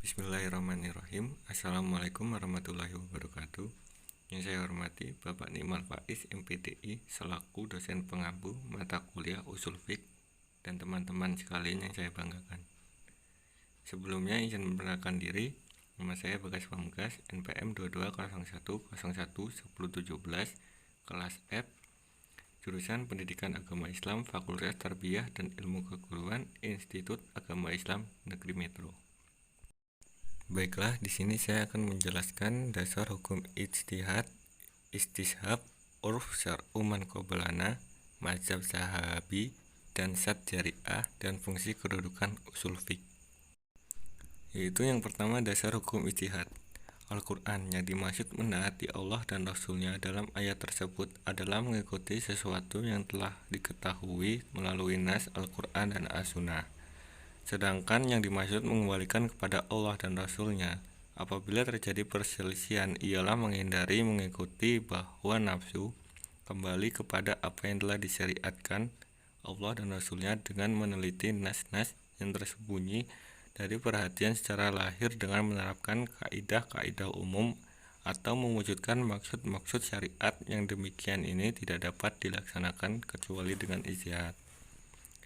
Bismillahirrahmanirrahim. Assalamualaikum warahmatullahi wabarakatuh. Yang saya hormati Bapak Nimal Faiz MPDI selaku dosen pengampu mata kuliah Ushul Fiqh dan teman-teman sekalian yang saya banggakan. Sebelumnya izin memperkenalkan diri. Nama saya Bagas Pamungkas, NPM 2201011017, kelas F, jurusan Pendidikan Agama Islam, Fakultas Tarbiyah dan Ilmu Keguruan, Institut Agama Islam Negeri Metro. Baiklah, di sini saya akan menjelaskan dasar hukum ijtihad, istishab, urf syar'u man qablana, mazhab sahabi, dan syad jariah, dan fungsi kedudukan usul fiqh. Yaitu yang pertama, dasar hukum ijtihad. Al-Quran yang dimaksud menaati Allah dan Rasulnya dalam ayat tersebut adalah mengikuti sesuatu yang telah diketahui melalui nas Al-Quran dan As-Sunnah. Sedangkan yang dimaksud mengembalikan kepada Allah dan Rasulnya apabila terjadi perselisihan ialah menghindari mengikuti bahwa nafsu kembali kepada apa yang telah disyariatkan Allah dan Rasulnya dengan meneliti nas-nas yang tersembunyi dari perhatian secara lahir dengan menerapkan kaidah-kaidah umum atau mewujudkan maksud-maksud syariat yang demikian ini tidak dapat dilaksanakan kecuali dengan ijtihad.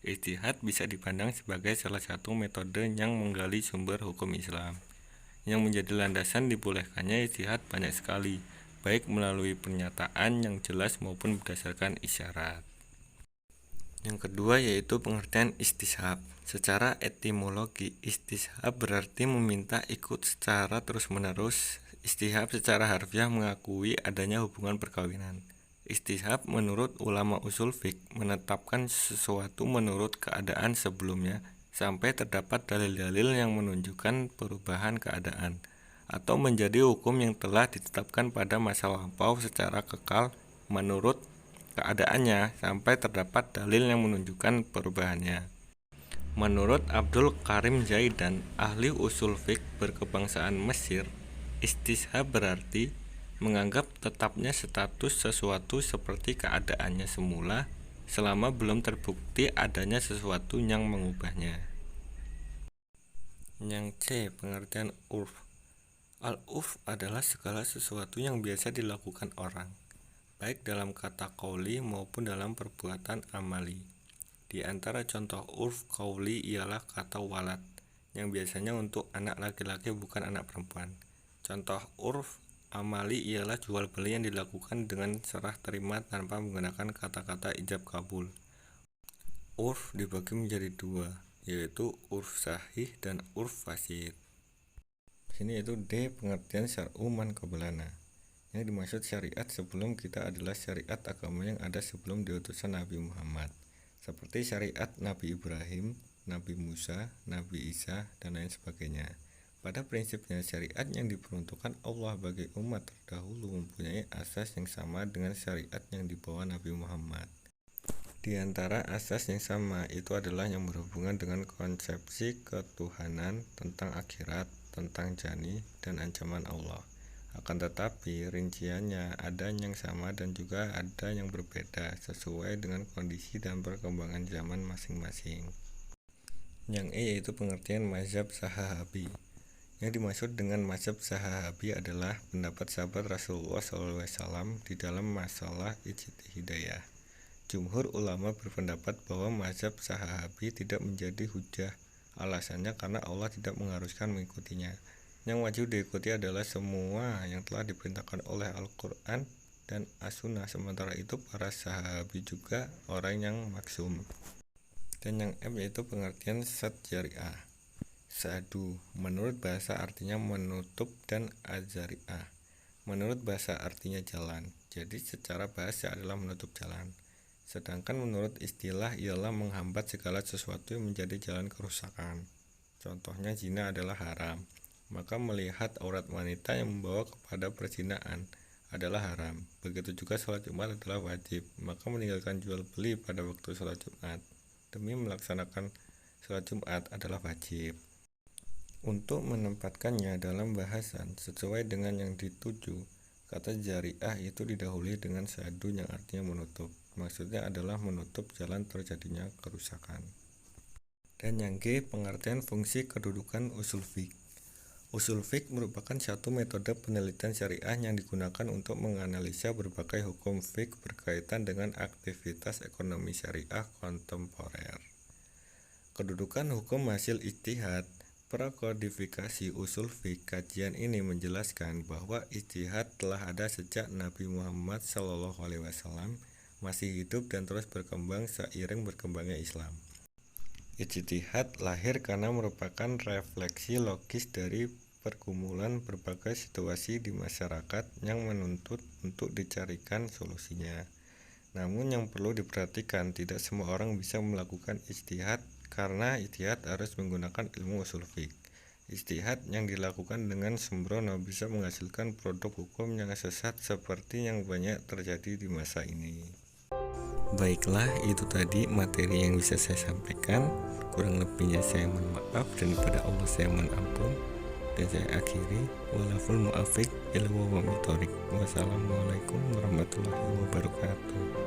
Ijtihad bisa dipandang sebagai salah satu metode yang menggali sumber hukum Islam. Yang menjadi landasan dibolehkannya ijtihad banyak sekali, baik melalui pernyataan yang jelas maupun berdasarkan isyarat. Yang kedua yaitu pengertian istishab. Secara etimologi, istishab berarti meminta ikut secara terus-menerus. Istishab secara harfiah mengakui adanya hubungan perkawinan. Istishab menurut ulama usul fiqh menetapkan sesuatu menurut keadaan sebelumnya sampai terdapat dalil-dalil yang menunjukkan perubahan keadaan, atau menjadi hukum yang telah ditetapkan pada masa lampau secara kekal menurut keadaannya sampai terdapat dalil yang menunjukkan perubahannya. Menurut Abdul Karim Zaidan, ahli usul fiqh berkebangsaan Mesir, istishab berarti menganggap tetapnya status sesuatu seperti keadaannya semula selama belum terbukti adanya sesuatu yang mengubahnya. Yang C, pengertian urf. Al-urf adalah segala sesuatu yang biasa dilakukan orang, baik dalam kata qauli maupun dalam perbuatan amali. Di antara contoh urf qauli ialah kata walad, yang biasanya untuk anak laki-laki bukan anak perempuan. Contoh urf amali ialah jual beli yang dilakukan dengan serah terima tanpa menggunakan kata-kata ijab kabul. Urf dibagi menjadi dua, yaitu urf sahih dan urf fasid. Sini yaitu D, pengertian syar'u man qablana. Yang dimaksud syariat sebelum kita adalah syariat agama yang ada sebelum diutusan Nabi Muhammad, seperti syariat Nabi Ibrahim, Nabi Musa, Nabi Isa, dan lain sebagainya. Pada prinsipnya, syariat yang diperuntukkan Allah bagi umat terdahulu mempunyai asas yang sama dengan syariat yang dibawa Nabi Muhammad. Di antara asas yang sama itu adalah yang berhubungan dengan konsepsi ketuhanan, tentang akhirat, tentang jani, dan ancaman Allah. Akan tetapi rinciannya ada yang sama dan juga ada yang berbeda sesuai dengan kondisi dan perkembangan zaman masing-masing. Yang E yaitu pengertian mazhab sahabi. Yang dimaksud dengan mazhab sahabi adalah pendapat sahabat Rasulullah SAW di dalam masalah ijtihadiyah. Jumhur ulama berpendapat bahwa mazhab sahabi tidak menjadi hujah. Alasannya karena Allah tidak mengharuskan mengikutinya. Yang wajib diikuti adalah semua yang telah diperintahkan oleh Al-Quran dan As-Sunnah. Sementara itu para sahabi juga orang yang maksum. Dan yang M yaitu pengertian syad jariah. Sadu menurut bahasa artinya menutup dan azariah menurut bahasa artinya jalan. Jadi secara bahasa adalah menutup jalan. Sedangkan menurut istilah ialah menghambat segala sesuatu yang menjadi jalan kerusakan. Contohnya zina adalah haram. Maka melihat aurat wanita yang membawa kepada perzinahan adalah haram. Begitu juga sholat Jumat adalah wajib. Maka meninggalkan jual beli pada waktu sholat Jumat demi melaksanakan sholat Jumat adalah wajib. Untuk menempatkannya dalam bahasan sesuai dengan yang dituju, kata jariah itu didahului dengan sadu yang artinya menutup. Maksudnya adalah menutup jalan terjadinya kerusakan. Dan yang G, pengertian fungsi kedudukan usul fiqh. Usul fiqh merupakan satu metode penelitian syariah yang digunakan untuk menganalisa berbagai hukum fiqh berkaitan dengan aktivitas ekonomi syariah kontemporer. Kedudukan hukum hasil ijtihad. Prakodifikasi usul fiqh. Kajian ini menjelaskan bahwa ijtihad telah ada sejak Nabi Muhammad SAW masih hidup dan terus berkembang seiring berkembangnya Islam. Ijtihad lahir karena merupakan refleksi logis dari pergumulan berbagai situasi di masyarakat yang menuntut untuk dicarikan solusinya. Namun yang perlu diperhatikan, tidak semua orang bisa melakukan ijtihad karena ijtihad harus menggunakan ilmu usul fiqh. Ijtihad yang dilakukan dengan sembrono bisa menghasilkan produk hukum yang sesat seperti yang banyak terjadi di masa ini. Baiklah, itu tadi materi yang bisa saya sampaikan. Kurang lebihnya saya mohon maaf, dan kepada Allah saya mohon ampun. Dan saya akhiri, walaful mu'afiq ila wa mitorik. Wassalamualaikum warahmatullahi wabarakatuh.